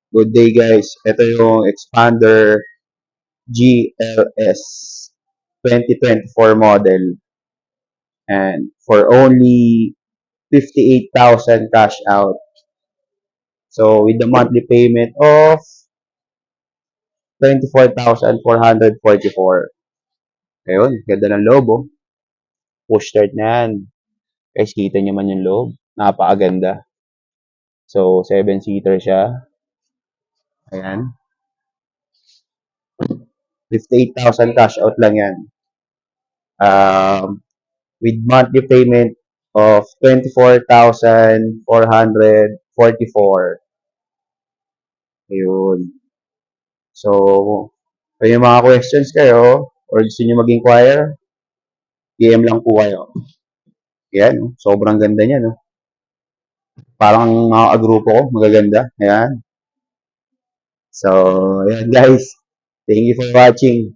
Good day guys. Ito yung Expander GLS 2024 model. And for only 58,000 cash out. So with the monthly payment of 24,444. Ayun, ganda ng loob oh. Push start na yan. Guys, kita nyo man yung loob. Napakaganda. So, 7-seater siya. Ayan. 58,000 cash out lang yan. With monthly payment of 24,444. Ayun. So, kung yung mga questions kayo or gusto nyo mag-inquire, PM lang po kayo. Ayan, no? Sobrang ganda niya, no? Parang mga grupo ko, magaganda. Ayan. So, ayan guys. Thank you for watching.